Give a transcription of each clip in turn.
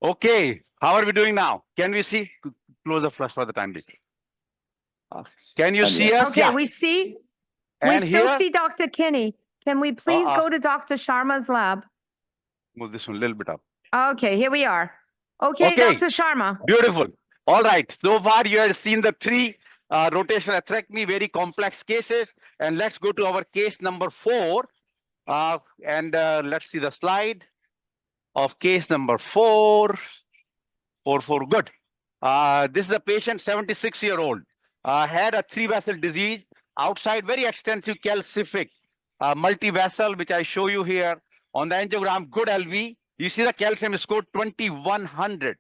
Okay, how are we doing now? Can we see? Close the flash for the time being. Can you see us? Okay, Yeah. we see. And we still here, see Dr. Kinney. Can we please go to Dr. Sharma's lab? move this one a little bit up. Okay, here we are. Okay, Okay. Dr. Sharma. Beautiful. All right. So far, you have seen the three rotational atherectomy, very complex cases. And let's go to our case number 4. And let's see the slide of case number 4. 4. Good. This is a patient, 76-year-old, had a 3-vessel disease, outside very extensive calcific multi-vessel, which I show you here on the angiogram, good LV. You see the calcium score 2100.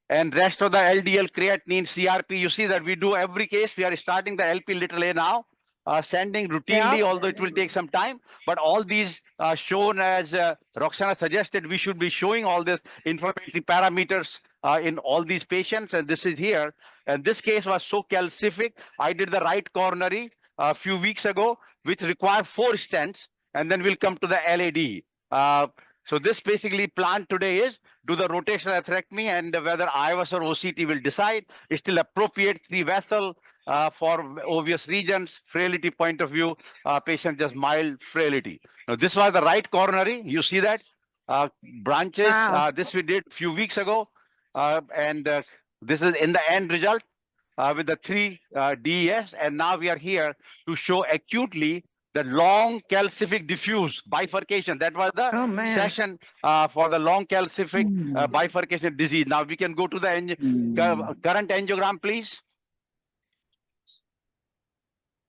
And rest of the LDL, creatinine, CRP, you see that we do every case. We are starting the LP little a now, sending routinely, although it will take some time. But all these shown as Roxana suggested, we should be showing all this inflammatory parameters in all these patients. And this is here. And this case was so calcific. I did the right coronary a few weeks ago, which required 4 stents. And then we'll come to the LAD. So this basically plan today is do the rotational atherectomy, and whether IVUS or OCT will decide. It's still appropriate 3-vessel for obvious reasons, frailty point of view, patient just mild frailty. Now this was the right coronary. You see that branches. Wow. This we did a few weeks ago, and this is in the end result with the 3 DES. And now we are here to show acutely the long calcific diffuse bifurcation. That was the session for the long calcific bifurcation disease. Now we can go to the current angiogram, please.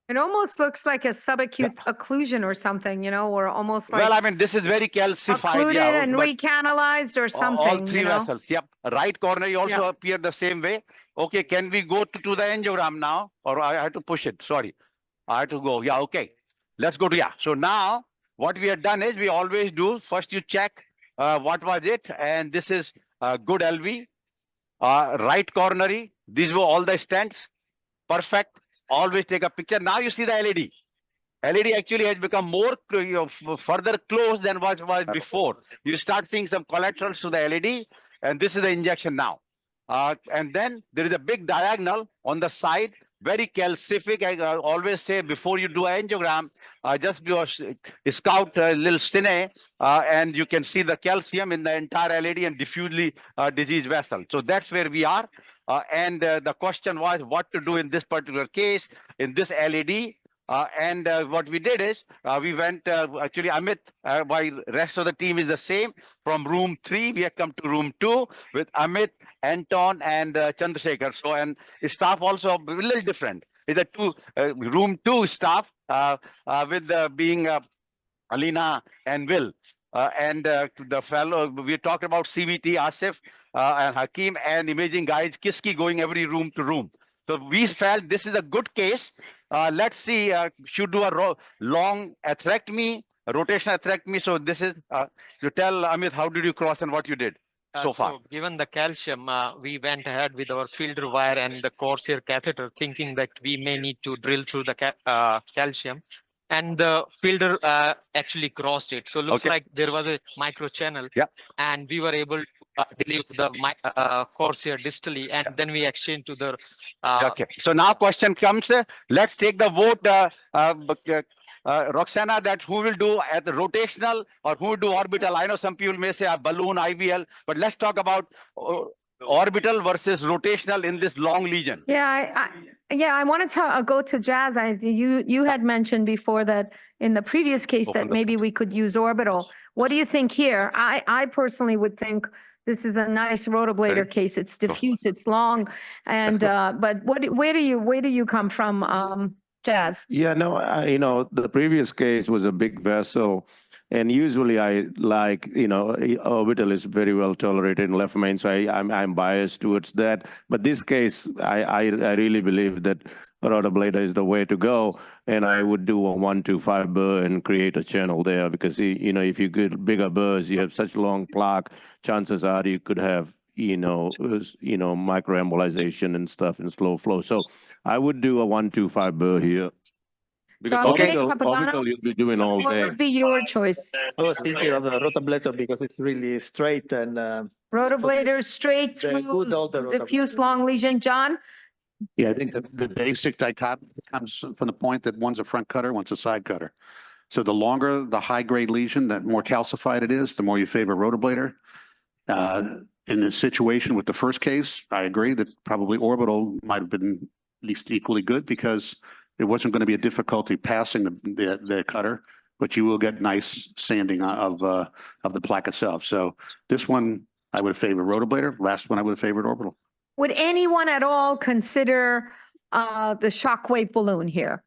It almost looks like a subacute occlusion or something, you know, or almost like. Well, I mean, this is very calcified. Occluded and recanalized or something. All 3 vessels. Yep. Right coronary also appear the same way. Okay, can we go to the angiogram now? Or I had to push it. Sorry. I had to go. Yeah, okay. Let's go to, So now what we have done is we always do, first you check what was it. And this is good LV, right coronary. These were all the stents. Perfect. Always take a picture. Now you see the LED. LED actually has become more further close than what was before. You start seeing some collaterals to the LED. And this is the injection now. And then there is a big diagonal on the side. Very calcific. I always say before you do an angiogram, just do a scout a little stene, and you can see the calcium in the entire LED and diffusely diseased vessel. So that's where we are. And the question was what to do in this particular case, in this LED. And what we did is we went, actually, Amit, while rest of the team is the same. From room 3, we have come to room 2 with Amit, Anton, and Chandrasekhar. So, and staff also a little different. It's a room 2 staff with being Alina and Will. And the fellow, we talked about CVT, Asif, and Hakim, and imaging guys, Kiski going every room to room. So we felt this is a good case. Let's see, should do a long atherectomy, a rotational atherectomy. So this is, you tell Amit, how did you cross and what you did so far? So given the calcium, we went ahead with our filter wire and the Corsair catheter, thinking that we may need to drill through the calcium. And the filter actually crossed it. So it looks like there was a micro channel. And we were able to deliver the Corsair distally. And then we exchanged to the... Okay. So now question comes. Let's take the vote. Roxana, that who will do at the rotational or who will do orbital? I know some people may say a balloon, IVL, but let's talk about orbital versus rotational in this long lesion. I wanted to go to Jazz. You had mentioned before that in the previous case that maybe we could use orbital. What do you think here? I personally would think this is a nice rotablator case. It's diffuse, it's long, and but where do you come from, Jazz? Yeah, no, you know, the previous case was a big vessel, and usually I like, you know, orbital is very well tolerated in left main, so I'm biased towards that. But this case, I really believe that rotablator is the way to go, and I would do a 1-2-5 burr and create a channel there, because you know, if you get bigger burrs, you have such long plaque, chances are you could have microembolization and stuff in slow flow. So I would do a 1-2-5 burr here. Because orbital you'll be doing all day. What would be your choice? I was thinking of the rotablator because it's really straight and Rotoblader straight They through put all the diffuse long lesion. John? Yeah, I think the basic dichotomy comes from the point that one's a front cutter, one's a side cutter. So the longer the high grade lesion, the more calcified it is, the more you favor rotoblader. In this situation with the first case, I agree that probably orbital might have been at least equally good because it wasn't going to be a difficulty passing the cutter, but you will get nice sanding of the plaque itself. So this one I would favor rotoblader. Last one I would have favored orbital. Would anyone at all consider the shockwave balloon here?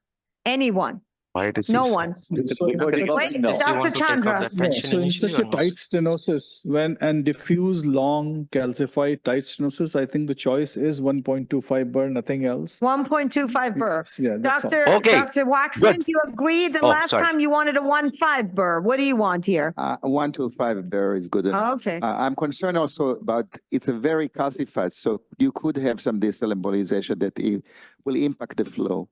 Anyone? Why it is No this? one. So Wait, You want Dr. to take Chandra. out the no, tension so in initially such or a no? tight stenosis, when and diffuse long calcified tight stenosis, I think the choice is 1.25 Burr, nothing else. 1.25 Burr. Yeah, that's all. Okay, Dr. Waxman, good. do you agree? The Oh, last sorry. time you wanted a 1.5 Burr. What do you want here? 125 Burr is good enough. Okay. I'm concerned also about it's a very calcified, so you could have some distal embolization that it will impact the flow.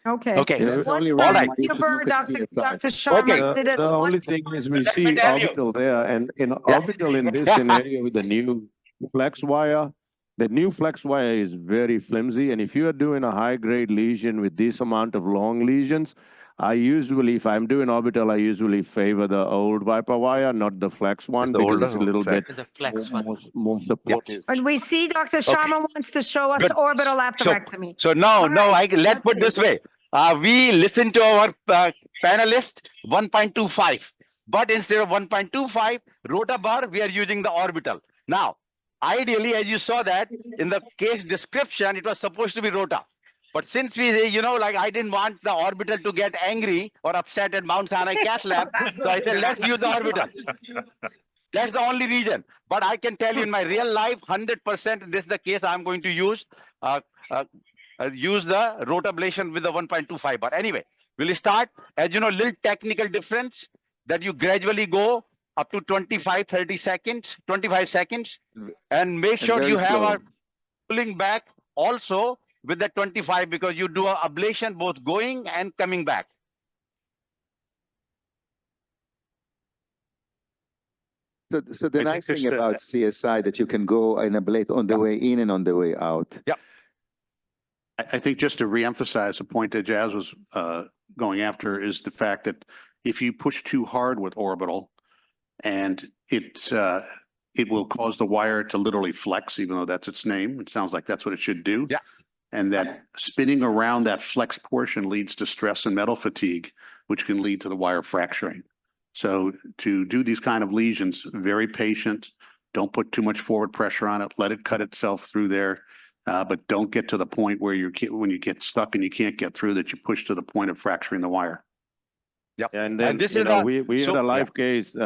Okay. Okay. That's the What only All reason right. why you size should Burr, look at Dr. PSI. Sharma Okay. did it The only one- thing is we Let me see tell you. orbital there, and in Yeah. orbital in this scenario with the new flex wire, the new flex wire is very flimsy. And if you are doing a high grade lesion with this amount of long lesions, I usually, if I'm doing orbital, I usually favor the old Viper wire, not the flex one, the because older it's a little flex. bit The flex one. more supportive. And we see Dr. Sharma wants to show us Good. orbital So- atherectomy. So no, All no, right, let's put let's this way. We listen to our panelist 1.25, but instead of 1.25 rotabar, we are using the orbital. Now, ideally, as you saw that in the case description, it was supposed to be rota. But since we, like I didn't want the orbital to get angry or upset at Mount Sinai Cath Lab, so I said, let's use the orbital. That's the only reason. But I can tell you in my real life, 100%, this is the case I'm going to use. Use the rotablation with the 1.25. But anyway, we'll start. As you know, little technical difference that you gradually go up to 25 seconds, and make sure very you have slow. a pulling back also with the 25 because you do a ablation both going and coming back. So the I nice think thing there's the- about CSI that you can go and ablate on the way in and on the way out. I think just to reemphasize the point that Jazz was going after is the fact that if you push too hard with orbital and it will cause the wire to literally flex, even though that's its name. It sounds like that's what it should do. Yeah. And that spinning around that flex portion leads to stress and metal fatigue, which can lead to the wire fracturing. So to do these kind of lesions, very patient, don't put too much forward pressure on it, let it cut itself through there. But don't get to the point where when you get stuck and you can't get through that you push to the point of fracturing the wire. Yep. And then, this you is know, a- we so- had a yeah. live case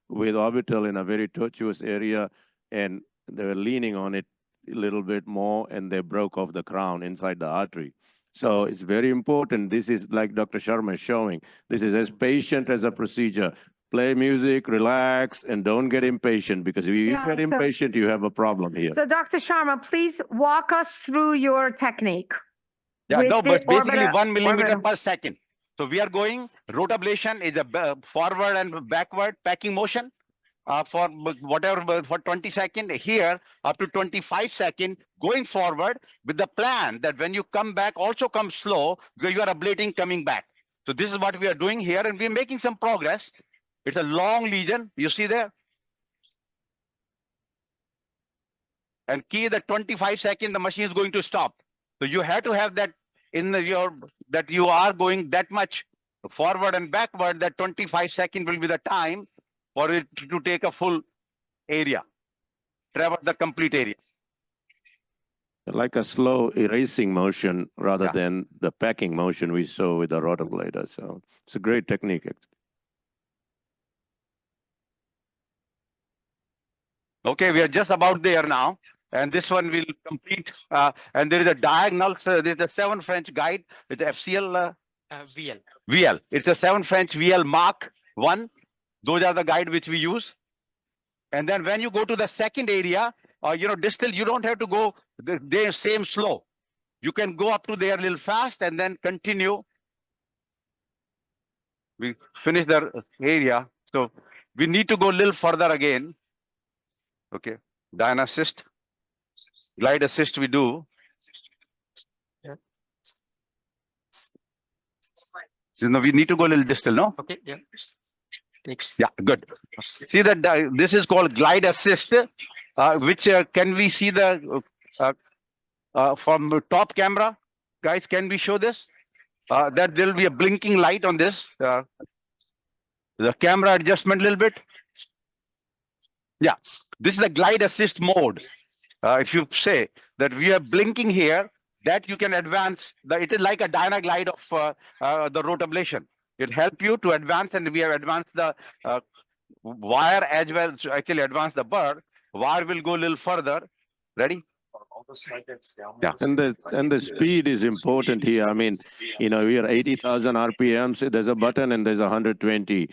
with orbital in a very tortuous area, and they were leaning on it a little bit more, and they broke off the crown inside the artery. So it's very important. This is like Dr. Sharma is showing. This is as patient as a procedure. Play music, relax, and don't get impatient, because if you Yeah, get so- impatient, you have a problem here. So Dr. Sharma, please walk us through your technique. Yeah, with no, the but basically orbital- 1 millimeter orbital. per second. So we are going, rotablation is a forward and backward packing motion for whatever, for 20 seconds here up to 25 seconds going forward with the plan that when you come back, also come slow because you are ablating coming back. So this is what we are doing here and we're making some progress. It's a long lesion, you see there? And key the 25 seconds, the machine is going to stop. So you have to have that in that you are going that much forward and backward, that 25 seconds will be the time for it to take a full area, traverse the complete area. Like a slow erasing motion rather Yeah. than the packing motion we saw with the rotablator. So it's a great technique. Okay, we are just about there now. And this one will complete. And there is a diagonal, so there's a 7 French guide with FCL VL. VL. It's a 7 French VL Mark 1. Those are the guide which we use. And then when you go to the second area, distal, you don't have to go the same slow. You can go up to there a little fast and then continue. We finish the area. So we need to go a little further again. Okay. Dyna assist. Glide assist we do. We need to go a little distal, no? Okay, yeah. Takes. Yeah, good. See that this is called glide assist, which can we see the from the top camera? Guys, can we show this? That there will be a blinking light on this. The camera adjustment a little bit. Yeah, this is the glide assist mode. If you say that we are blinking here, that you can advance. It is like a dyna glide of the rotablation. It helps you to advance, and we have advanced the wire as well. So actually, advance the bird. Wire will go a little further. Ready? Yeah. And the speed is important here. I mean, we are 80,000 RPMs. There's a button and there's 120.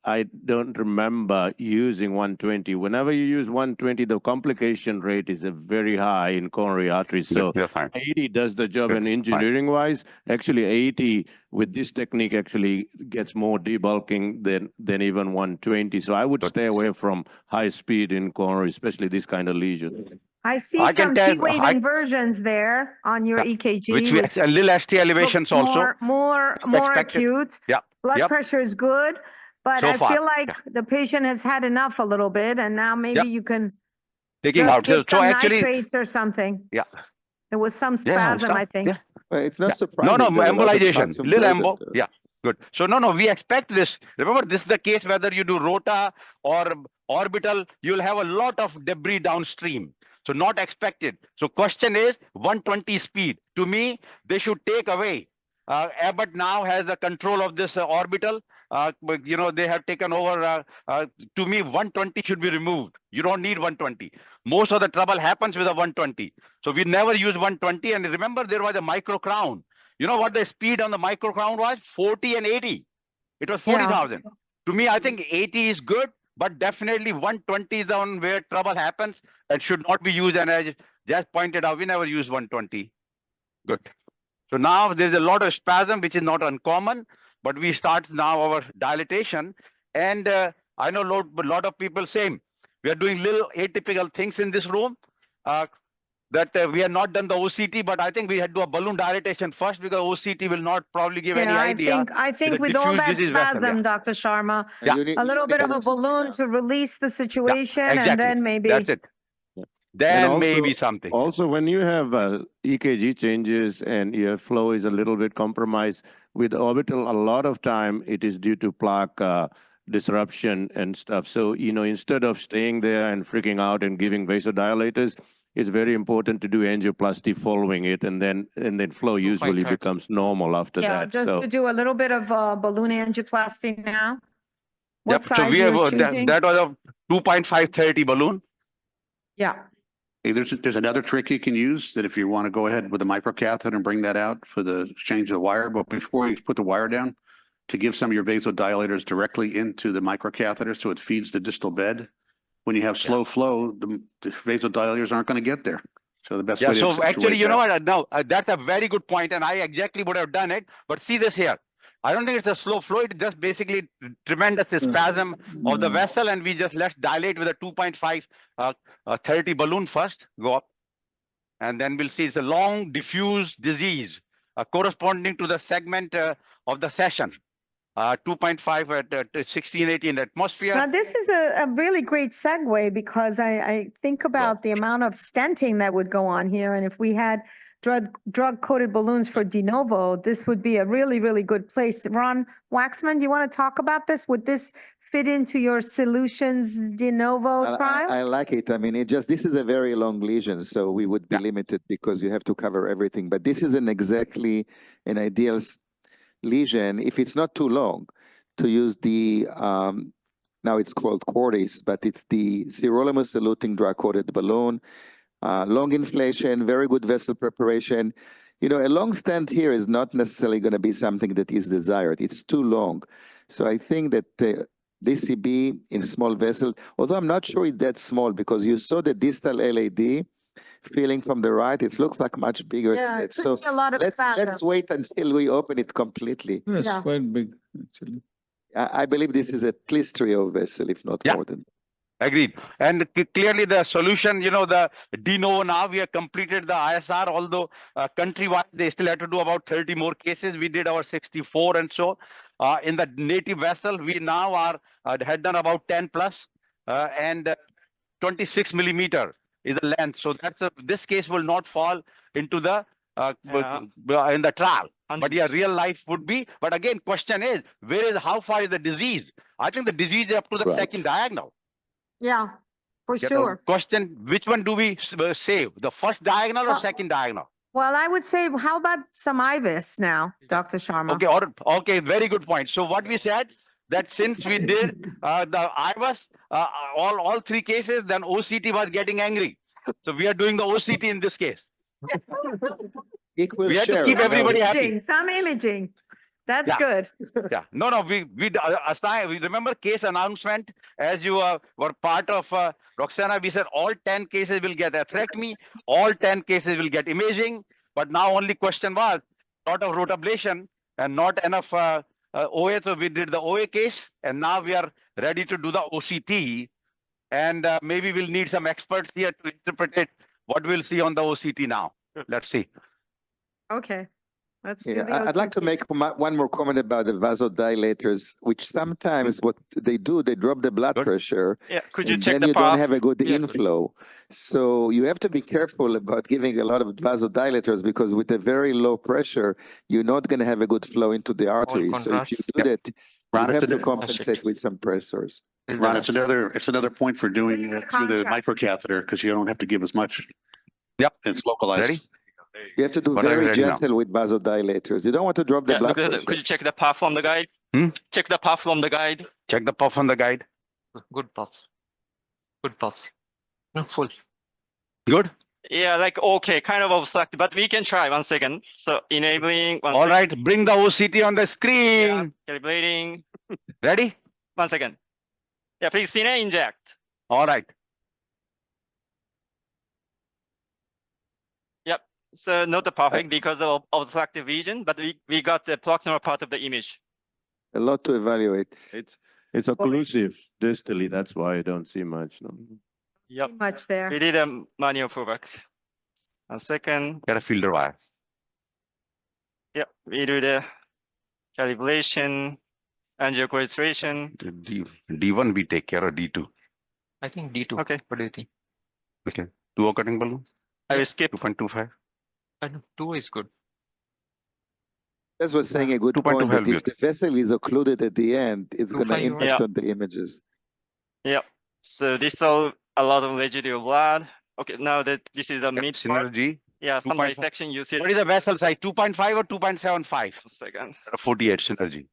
I don't remember using 120. Whenever you use 120, the complication rate is very high in coronary arteries. So 80 does the job, and engineering wise, actually 80 with this technique actually gets more debulking than even 120. So I would stay away from high speed in coronary, especially this kind of lesion. I see some T-wave inversions there on your EKG. Which we a little ST elevations also. More acute. Yeah. Blood pressure is good. But So I far, feel like the patient has had enough a little bit, and now maybe you can taking just out. get So some actually, nitrates or something. Yeah. There was some spasm, I think. Yeah. Well, it's not surprising. No, there's a lot of embolization. calcium Little present. embo. Yeah. Good. So no, we expect this. Remember, this is the case whether you do rota or orbital, you'll have a lot of debris downstream. So not expected. So question is 120 speed. To me, they should take away. Abbott now has the control of this orbital. They have taken over. To me, 120 should be removed. You don't need 120. Most of the trouble happens with a 120. So we never use 120. And remember, there was a micro crown. You know what the speed on the micro crown was? 40 and 80. It was 40,000. To me, I think 80 is good, but definitely 120 is the one where trouble happens and should not be used. And I just pointed out, we never use 120. Good. So now there's a lot of spasm, which is not uncommon, but we start now our dilatation. And I know a lot of people saying we are doing little atypical things in this room. That we have not done the OCT, but I think we had to do a balloon dilatation first because OCT will not probably give any idea. I think with all that spasm, Dr. Sharma, a little bit of a balloon to release the situation, and then maybe. That's it. Then maybe something. Also, when you have EKG changes and your flow is a little bit compromised with orbital, a lot of time it is due to plaque disruption and stuff. So, instead of staying there and freaking out and giving vasodilators, it's very important to do angioplasty following it, and then flow usually becomes normal after that. Just to do a little bit of balloon angioplasty now. What size so we have that was a 2.530 balloon. Yeah. Hey, there's another trick you can use that if you want to go ahead with the microcatheter and bring that out for the exchange of the wire, but before you put the wire down, to give some of your vasodilators directly into the microcatheter so it feeds the distal bed. When you have slow flow, the vasodilators aren't going to get there. So the best way to so actually, you know what? No, that's a very good point, and I exactly would have done it. But see this here. I don't think it's a slow flow. It's just basically tremendous spasm of the vessel, and we just let's dilate with a 2.5 30 balloon first. Go up, and then we'll see it's a long diffuse disease corresponding to the segment of the session. 2.5 at 16, 18 atmosphere. Now, this is a really great segue because I think about the amount of stenting that would go on here. And if we had drug-coated balloons for de novo, this would be a really, really good place. Ron Waxman, do you want to talk about this? Would this fit into your solutions de novo trial? I like it. I mean, this is a very long lesion, so we would be limited because you have to cover everything. But this isn't exactly an ideal lesion if it's not too long to use the now it's called Cordis, but it's the sirolimus eluting drug-coated balloon. Long inflation, very good vessel preparation. A long stent here is not necessarily going to be something that is desired. It's too long. So I think that the DCB in small vessel, although I'm not sure it's that small because you saw the distal LAD feeling from the right, it looks like much bigger. Yeah, it's a lot of let's wait until we open it completely. It's quite big, actually. I believe this is at least 3 vessel, if not more than. Agreed. And clearly the solution, the de novo now, we have completed the ISR, although countrywide, they still have to do about 30 more cases. We did our 64 and so. In the native vessel, we now had done about 10 plus and 26 millimeter is the length. So this case will not fall into the in the trial. But yeah, real life would be. But again, question is, how far is the disease? I think the disease is up to the Right. second diagonal. Yeah, for Yeah, sure. Question, which one do we save? The first diagonal or Well- second diagonal? Well, I would say, how about some IVUS now, Dr. Sharma? Okay, very good point. So what we said, that since we did the IVUS, all three cases, then OCT was getting angry. So we are doing the OCT in this case. Equal We have to share. keep everybody happy. Imaging, some imaging. That's Yeah. good. Yeah, no, we remember case announcement as you were part of Roxana. We said all 10 cases will get atherectomy, all 10 cases will get imaging. But now only question was lot of rotablation and not enough OA. So we did the OA case, and now we are ready to do the OCT. And maybe we'll need some experts here to interpret it. What we'll see on the OCT now. Let's see. Okay. Let's do Yeah, the I'd like to OCT. make one more comment about the vasodilators, which sometimes what they do, they drop the blood Good. pressure. Yeah, could you and check then the you don't path? have a good Yeah. inflow. So you have to be careful about giving a lot of vasodilators because with a very low pressure, you're not going to have a good flow into the arteries. So if you contrast. do Yep. that, you Ron, it's have to another- compensate with some pressors. Ron, it's another point for doing it through the Contrast. microcatheter because you don't have to give as much. Yep. It's localized. Ready? You have to do What are we very ready now? gentle with vasodilators. You don't want to drop the Yeah, blood look at pressure. could you check the path from the guide? Hmm? Check the path from the guide. Check the puff on the guide. Good path. Good path. No, full. Good. Yeah, like, okay, kind of obstructed, but we can try 1 second. So enabling. All right, bring the OCT on the screen. Yeah, calibrating. Ready? 1 second. Yeah, please cine inject. All right. So not the perfect because of obstructive region, but we got the proximal part of the image. A lot to evaluate. It's occlusive distally. That's why I don't see much. No. Yep. Too much there. We did a manual pullback. 1 second. Get a filter wire. Yep. We do the calibration, angiocoagulation. D1 we take care of D2. I think D2. Okay. What do you think? Okay. 2 cutting balloon. I will skip. 2.25. I know 2 is good. As was saying a good 2.2 point that help you. if the vessel is occluded at the end, it's going to 2.5 impact Yeah. on the images. So this saw a lot of residual blood. Okay, now that this is the mid part. Synergy. Yeah, some 2.5. dissection you see. What is the vessel size? 2.5 or 2.75? 1 second. 48 synergy.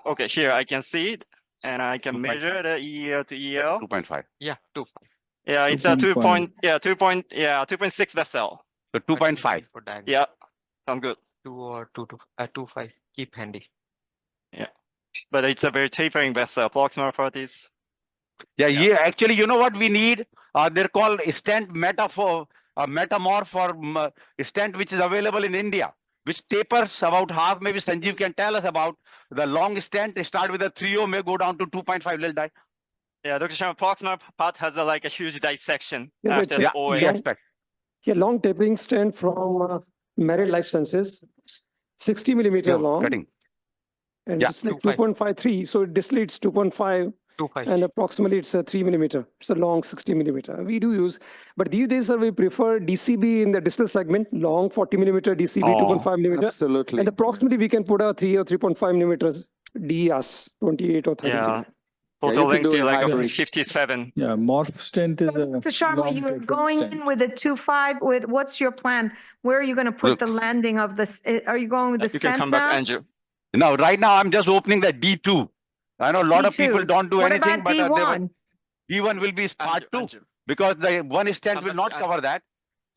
Okay, here I can see it and I can 2.5. measure the EL to EL. 2.5. Yeah, 2. Yeah, it's a 2 2.5. point, 2.6 vessel. So 2.5. For diagonal. Yeah, sound good. 2 or 2.5. Keep handy. But it's a very tapering vessel, proximal parties. Yeah. Actually, you know what we need? They're called stent metamorph or stent, which is available in India, which tapers about half. Maybe Sanjeev can tell us about the long stent. They start with a 3.0, may go down to 2.5 little die. Yeah, Dr. Sharma, proximal part has a huge dissection Yes, after it's the OA. We expect. Yeah, long tapering stent from Marriott Life Sciences, 60 millimeter Yeah, long. cutting. And Yeah. it's like 2.5. 2.53, so it dislates 2.5 2.5. and approximately it's a 3 millimeter. It's a long 60 millimeter. We do use, but these days we prefer DCB in the distal segment, long 40 millimeter DCB, Oh, 2.5 millimeter. Absolutely. And approximately we can put a 3 or 3.5 millimeters DES, 28 or 30. Yeah. you Total can length do is a like hybrid. 57. Yeah, morph stent is a Dr. Sharma, long you're tapering going stent. in with a 2.5 with, what's your plan? Where are you going to put the Look. landing of this? Are you going with the You can stent come back, now? Andrew. Now, right now, I'm just opening the D2. I know a lot of people D2. don't do What anything, about but D1? D1 will be part 2 Andrew. because the one stent I'm will not- not cover that.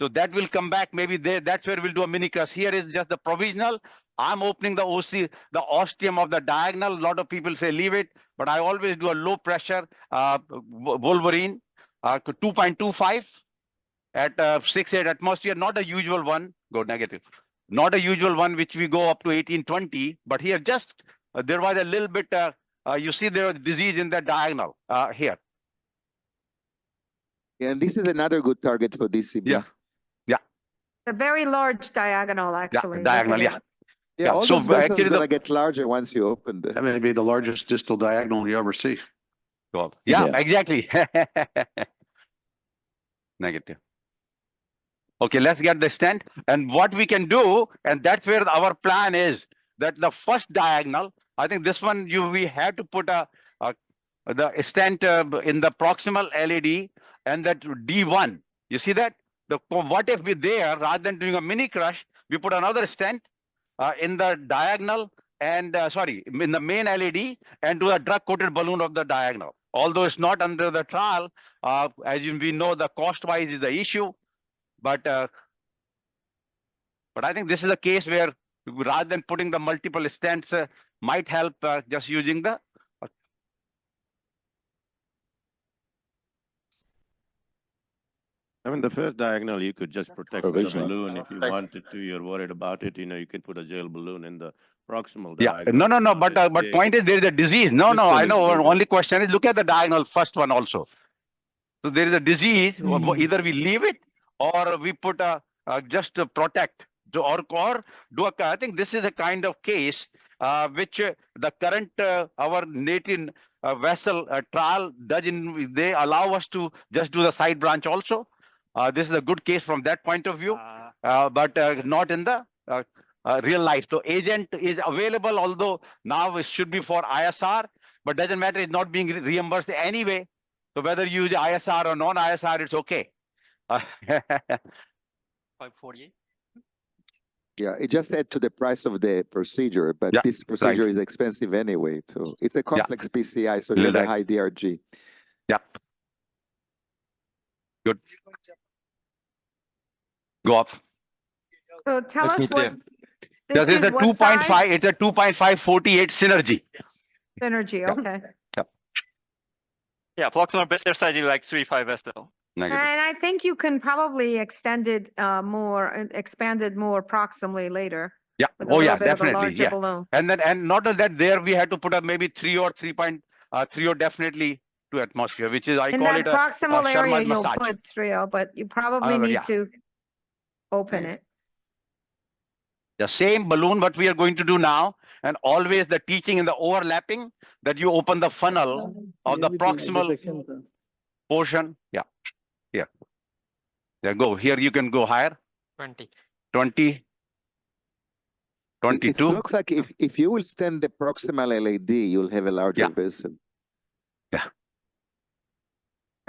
So that will come back. Maybe that's where we'll do a mini cross. Here is just the provisional. I'm opening the OC, the ostium of the diagonal. A lot of people say leave it, but I always do a low pressure Wolverine 2.25 at 6.8 atmosphere. Not a usual one. Go negative. Not a usual one, which we go up to 1820. But here just there was a little bit. You see there was disease in the diagonal here. And this is another good target for DCB. Yeah. A very large diagonal, actually. Look Diagonal, at yeah. it. Yeah, all So those vessels actually are gonna get larger once you open That them. may be the largest distal diagonal you ever see. Yeah, Yeah. exactly. Negative. Okay, let's get the stent. And what we can do, and that's where our plan is, that the first diagonal, I think this one we have to put the stent in the proximal LAD and that D1. You see that? What if we there, rather than doing a mini crush, we put another stent in the diagonal and in the main LED and do a drug coated balloon of the diagonal. Although it's not under the trial, we know the cost wise is the issue, but I think this is a case where rather than putting the multiple stents might help just using the. I mean, the first diagonal, you could just protect with a balloon if you wanted to. You're worried about it. You can put a gel balloon in the proximal diagonal. No. But point is there is a disease. No. I know. Only question is look at the diagonal first one also. So there is a disease. Either we leave it or we put just to protect. Or do a. I think this is a kind of case which the current our native vessel trial they allow us to just do the side branch also. This is a good case from that point of view, but not in the real life. So agent is available, although now it should be for ISR, but doesn't matter. It's not being reimbursed anyway. So whether you use ISR or non-ISR, it's okay. 548. Yeah, it just add to the price of the procedure, but this procedure is expensive anyway. So it's a complex PCI, so you have a high DRG. Yep. Good. Go up. So tell us what. This is a 2.5. It's a 2.548 synergy. Synergy. Okay. Yeah, proximal better side is like 3.5 vessel. And I think you can probably extend it expand it more proximally later. Yeah. Oh yeah, definitely. Yeah. Balloon. And not only that, there we had to put up maybe 3 or 3.3 or definitely to atmosphere, which is I in call that it a proximal area. You'll massage. put 3, but you probably need to open it. The same balloon what we are going to do now, and always the teaching in the overlapping that you open the funnel of the proximal portion. Yeah. Here. There go. Here you can go higher. 20. 20. 22. It looks like if you will stand the proximal LAD, you'll have a larger vessel. Yeah.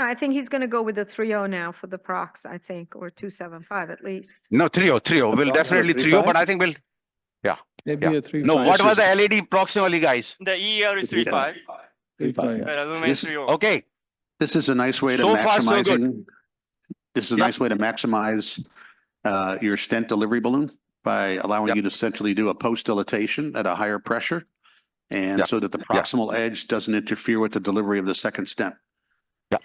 I think he's going to go with the 3.0 now for the Prox, I think, or 2.75 at least. No, 3.0. We'll definitely 3.0, but I think we'll, Maybe a 3.5. No, what was the LED proximally, guys? The ER is 3.5. 3.5. Okay. This is a nice way to maximizing. This is a nice way to maximize your stent delivery balloon by allowing you to essentially do a post-dilatation at a higher pressure, and so that the proximal edge doesn't interfere with the delivery of the second stent. Yeah.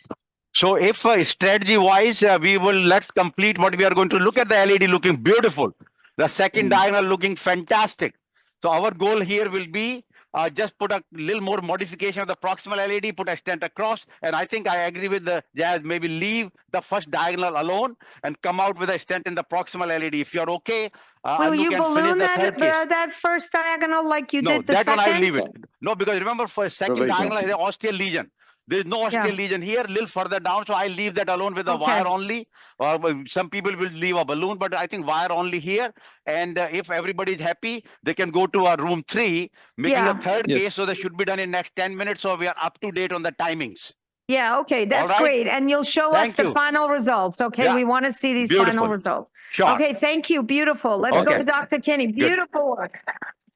So if strategy wise, let's complete what we are going to look at the LED looking beautiful. The second diagonal looking fantastic. So our goal here will be just put a little more modification of the proximal LED, put a stent across. And I think I agree with the Jazz, maybe leave the first diagonal alone and come out with a stent in the proximal LED. If you're okay, will you can balloon finish that first diagonal like you did the second? No, that one I'll leave it. No, because remember for second diagonal is an ostial lesion. There is no ostial lesion here, a little further down. So I'll leave that alone with the wire only. Or some people will leave a balloon, but I think wire only here. And if everybody is happy, they can go to our room 3, making a third case. So they should be done in next 10 minutes. So we are up to date on the timings. Yeah, okay, that's great. And you'll show us the final results. Okay, we want to see these final results. Sure. Okay, thank you. Beautiful. Let's go to Dr. Kinney. Beautiful work.